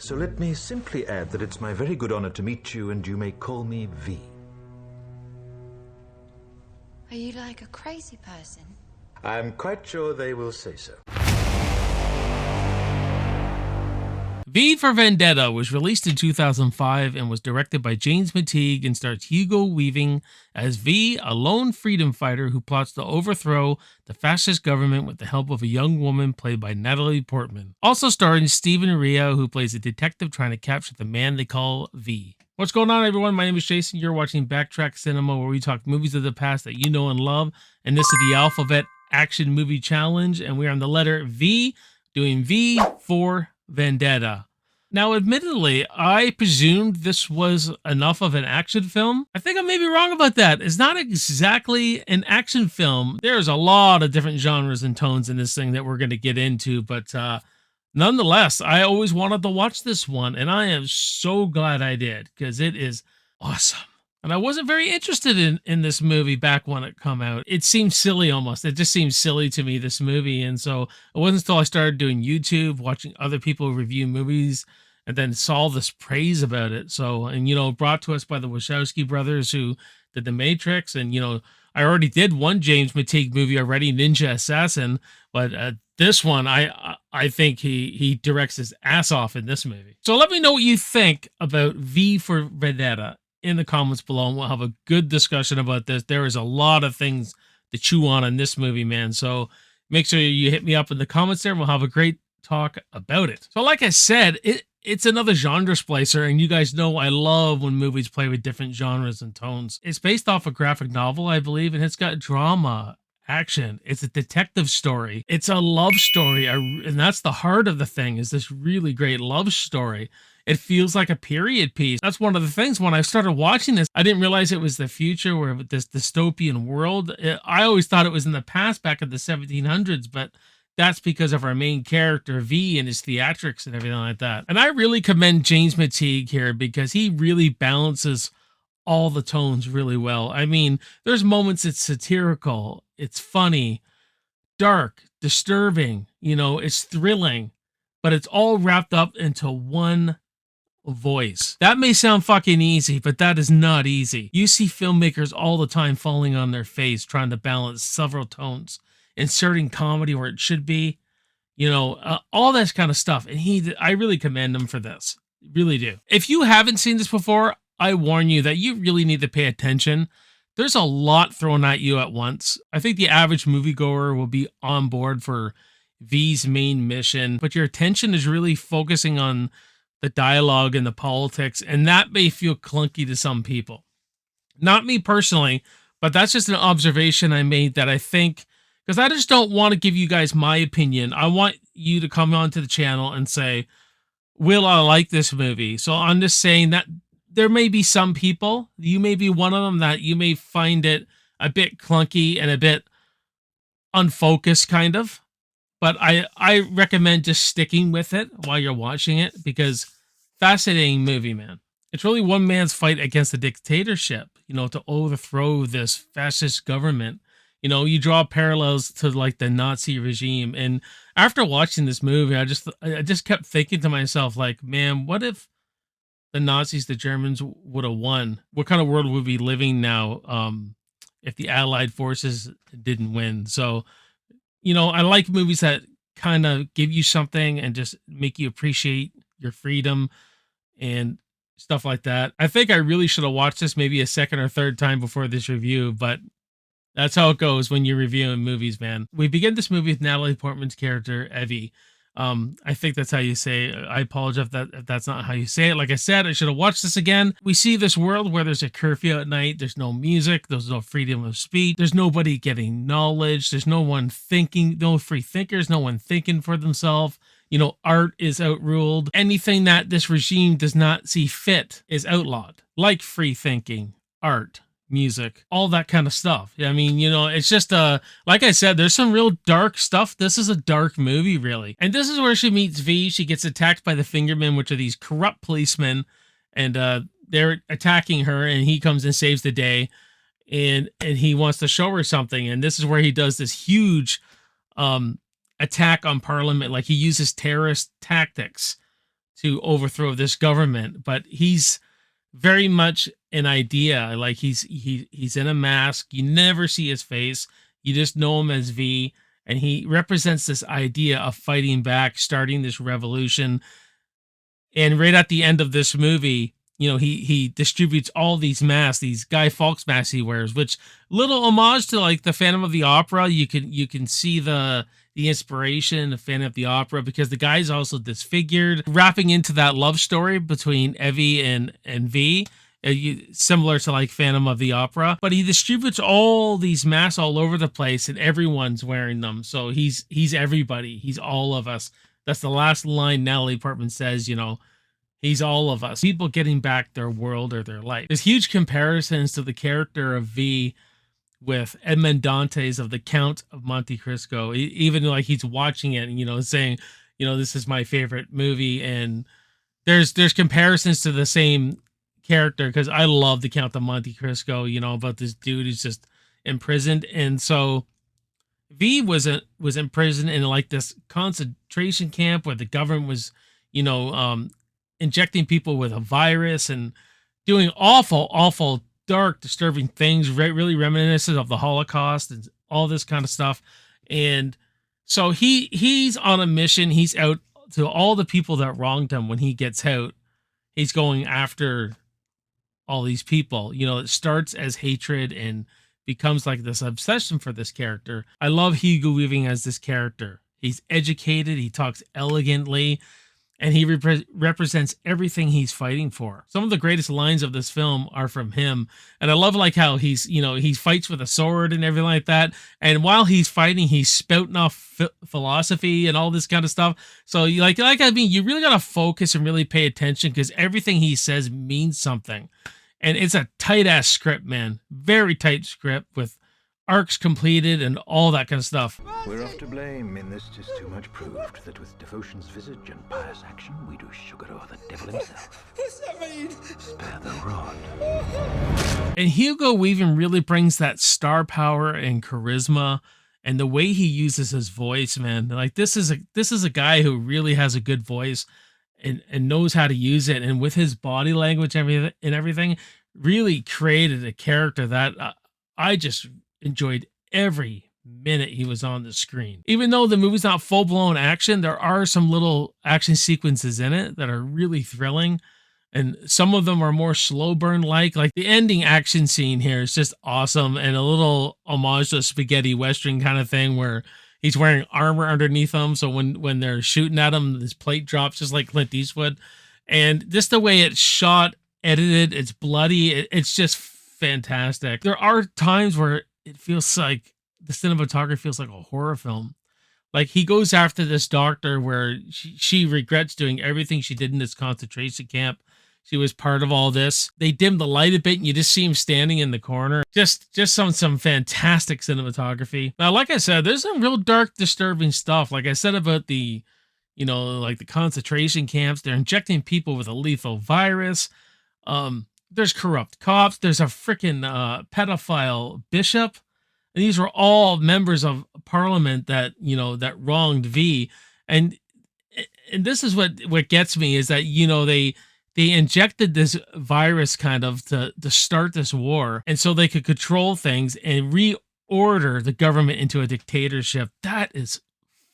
So let me simply add that it's my very good honor to meet you, and you may call me V. Are you like a crazy person? I'm quite sure they will say so. V for Vendetta was released in 2005 and was directed by James Mctiegue and stars Hugo Weaving as V, a lone freedom fighter who plots to overthrow the fascist government with the help of a young woman played by Natalie Portman. Also starring Steven Ria, who plays a detective trying to capture the man they call V. What's going on, everyone? My name is Jason. You're watching Backtrack Cinema, where we talk movies of the past that you know and love. And this is the Alphabet Action Movie Challenge, and we're on the letter V, doing V for Vendetta. Now, admittedly, I presumed this was enough of an action film. I think I may be wrong about that. It's not exactly an action film. There's a lot of different genres and tones in this thing that we're going to get into, but nonetheless, I always wanted to watch this one, and I am so glad I did, because it is awesome. And I wasn't very interested in this movie back when it come out. It seemed silly almost. It just seemed silly to me, this movie. And so it wasn't until I started doing YouTube, watching other people review movies, and then saw this praise about it. So, and, brought to us by the Wachowski brothers who did The Matrix. And, I already did one James Mctiegue movie already, Ninja Assassin. But this one, I think he directs his ass off in this movie. So let me know what you think about V for Vendetta in the comments below, and we'll have a good discussion about this. There is a lot of things to chew on in this movie, man. So make sure you hit me up in the comments there, and we'll have a great talk about it. So like I said, it's another genre splicer, and you guys know I love when movies play with different genres and tones. It's based off a graphic novel, I believe, and it's got drama, action. It's a detective story. It's a love story, and that's the heart of the thing, is this really great love story. It feels like a period piece. That's one of the things when I started watching this, I didn't realize it was the future, where this dystopian world. I always thought it was in the past, back in the 1700s, but that's because of our main character, V, and his theatrics and everything like that. And I really commend James Mctiegue here, because he really balances all the tones really well. I mean, there's moments it's satirical, it's funny, dark, disturbing, it's thrilling, but it's all wrapped up into one voice. That may sound fucking easy, but that is not easy. You see filmmakers all the time falling on their face trying to balance several tones, inserting comedy where it should be, all that kind of stuff. And I really commend him for this. Really do. If you haven't seen this before, I warn you that you really need to pay attention. There's a lot thrown at you at once. I think the average moviegoer will be on board for V's main mission, but your attention is really focusing on the dialogue and the politics, and that may feel clunky to some people. Not me personally, but that's just an observation I made that I think, because I just don't want to give you guys my opinion. I want you to come onto the channel and say, will I like this movie? So I'm just saying that there may be some people, you may be one of them, that you may find it a bit clunky and a bit unfocused, kind of. But I recommend just sticking with it while you're watching it, because fascinating movie, man. It's really one man's fight against a dictatorship, to overthrow this fascist government. You draw parallels to like the Nazi regime. And after watching this movie, I just kept thinking to myself, like, man, what if the Nazis, the Germans, would have won? What kind of world would we be living now if the Allied forces didn't win? So, I like movies that kind of give you something and just make you appreciate your freedom and stuff like that. I think I really should have watched this maybe a second or third time before this review, but that's how it goes when you're reviewing movies, man. We begin this movie with Natalie Portman's character, Evie. I think that's how you say it. I apologize if that's not how you say it. Like I said, I should have watched this again. We see this world where there's a curfew at night. There's no music. There's no freedom of speech. There's nobody getting knowledge. There's no one thinking, no free thinkers, no one thinking for themselves. Art is outruled. Anything that this regime does not see fit is outlawed, like free thinking, art, music, all that kind of stuff. I mean, it's just like I said, there's some real dark stuff. This is a dark movie, really. And this is where she meets V. She gets attacked by the Fingermen, which are these corrupt policemen, and they're attacking her, and he comes and saves the day, and he wants to show her something. And this is where he does this huge attack on Parliament. Like, he uses terrorist tactics to overthrow this government, but he's very much an idea. Like he's in a mask. You never see his face. You just know him as V, and he represents this idea of fighting back, starting this revolution. And right at the end of this movie, he distributes all these masks, these Guy Fawkes masks he wears, which little homage to like the Phantom of the Opera. You can see the inspiration of Phantom of the Opera, because the guy's also disfigured, wrapping into that love story between Evie and V. Similar to like Phantom of the Opera, but he distributes all these masks all over the place, and everyone's wearing them. So he's everybody. He's all of us. That's the last line Natalie Portman says. He's all of us. People getting back their world or their life. There's huge comparisons to the character of V with Edmond Dantes of the Count of Monte Cristo. Even like he's watching it and saying, this is my favorite movie. And there's comparisons to the same character, because I love the Count of Monte Cristo, about this dude who's just imprisoned. And so V was in prison in like this concentration camp where the government was, injecting people with a virus and doing awful, dark, disturbing things, really reminiscent of the Holocaust and all this kind of stuff. And so he's on a mission. He's out to all the people that wronged him. When he gets out, he's going after all these people. It starts as hatred and becomes like this obsession for this character. I love Hugo Weaving as this character. He's educated, he talks elegantly, and he represents everything he's fighting for. Some of the greatest lines of this film are from him. And I love like how he fights with a sword and everything like that. And while he's fighting, he's spouting off philosophy and all this kind of stuff. So you really got to focus and really pay attention, because everything he says means something. And it's a tight ass script, man. Very tight script with arcs completed and all that kind of stuff. We're off to blame in this 'tis too much proved, that with devotion's visage and pious action we do sugar o'er the devil himself. What's that mean? Spare the rod. And Hugo Weaving really brings that star power and charisma, and the way he uses his voice, man. Like this is a guy who really has a good voice and knows how to use it, and with his body language and everything really created a character that I just enjoyed every minute he was on the screen. Even though the movie's not full-blown action, there are some little action sequences in it that are really thrilling, and some of them are more slow burn like the ending action scene here is just awesome, and a little homage to a spaghetti western kind of thing where he's wearing armor underneath him, so when they're shooting at him, this plate drops just like Clint Eastwood. And just the way it's shot, edited, it's bloody, it's just fantastic. There are times where it feels like the cinematography feels like a horror film. Like he goes after this doctor where she regrets doing everything she did in this concentration camp. She was part of all this. They dim the light a bit and you just see him standing in the corner. Just some fantastic cinematography. Now, like I said, there's some real dark, disturbing stuff. Like I said about the concentration camps, they're injecting people with a lethal virus. There's corrupt cops. There's a freaking pedophile bishop. And these were all members of parliament that wronged V. And this is what gets me is that, they injected this virus kind of to start this war. And so they could control things and reorder the government into a dictatorship. That is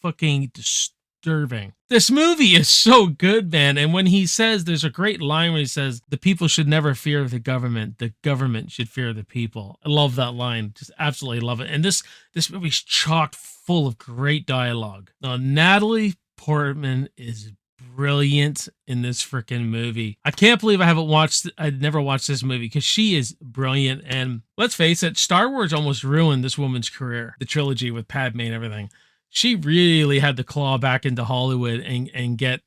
fucking disturbing. This movie is so good, man. And when he says, there's a great line when he says, the people should never fear the government should fear the people. I love that line. Just absolutely love it. And this movie's chock full of great dialogue. Now, Natalie Portman is brilliant in this freaking movie. I can't believe I'd never watched this movie, because she is brilliant. And let's face it, Star Wars almost ruined this woman's career. The trilogy with Padme and everything. She really had to claw back into Hollywood and get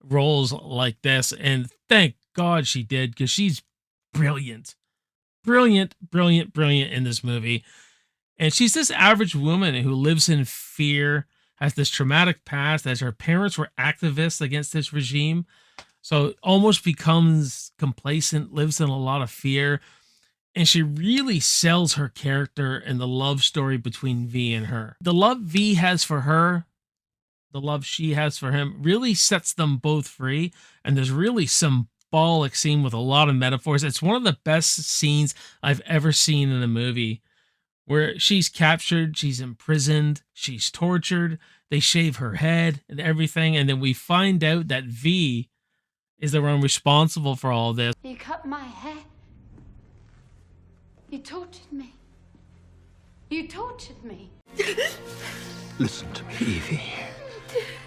roles like this. And thank God she did, because she's brilliant. Brilliant in this movie. And she's this average woman who lives in fear, has this traumatic past, as her parents were activists against this regime. So almost becomes complacent, lives in a lot of fear. And she really sells her character and the love story between V and her. The love V has for her, the love she has for him really sets them both free. And there's really symbolic scene with a lot of metaphors. It's one of the best scenes I've ever seen in a movie, where she's captured, she's imprisoned, she's tortured, they shave her head and everything, and then we find out that V is the one responsible for all this. You cut my hair. You tortured me. You tortured me. Listen to me, Evie.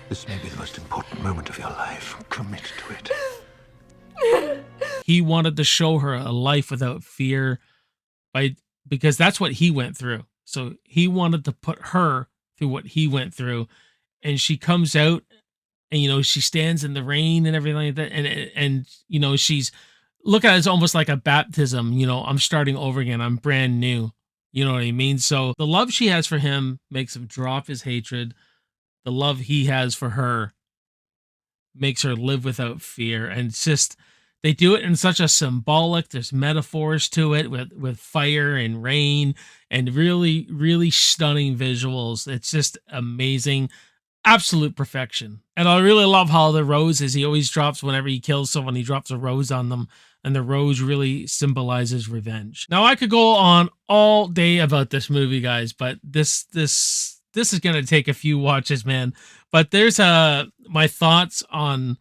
This may be the most important moment of your life. Commit to it. He wanted to show her a life without fear because that's what he went through. So he wanted to put her through what he went through. And she comes out and, you know, she stands in the rain and everything like that. And you know, she's look at it as almost like a baptism. You know, I'm starting over again. I'm brand new. You know what I mean? So the love she has for him makes him drop his hatred. The love he has for her makes her live without fear. And it's just, they do it in such a symbolic, there's metaphors to it with fire and rain and really, really stunning visuals. It's just amazing. Absolute perfection. And I really love how the roses, he always drops whenever he kills someone, he drops a rose on them. And the rose really symbolizes revenge. Now, I could go on all day about this movie, guys, but this is going to take a few watches, man. But there's my thoughts on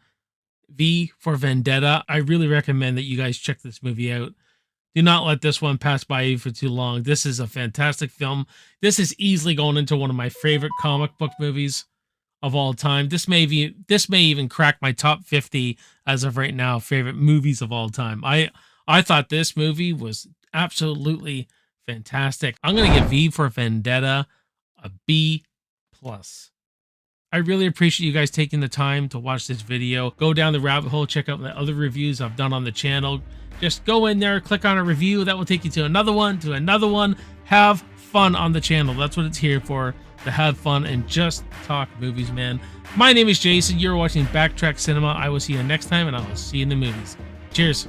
V for Vendetta. I really recommend that you guys check this movie out. Do not let this one pass by you for too long. This is a fantastic film. This is easily going into one of my favorite comic book movies of all time. This may even crack my top 50 as of right now favorite movies of all time. I thought this movie was absolutely fantastic. I'm going to give V for Vendetta a B+. I really appreciate you guys taking the time to watch this video. Go down the rabbit hole, check out the other reviews I've done on the channel. Just go in there, click on a review. That will take you to another one, Have fun on the channel. That's what it's here for, to have fun and just talk movies, man. My name is Jason. You're watching Backtrack Cinema. I will see you next time, and I will see you in the movies. Cheers.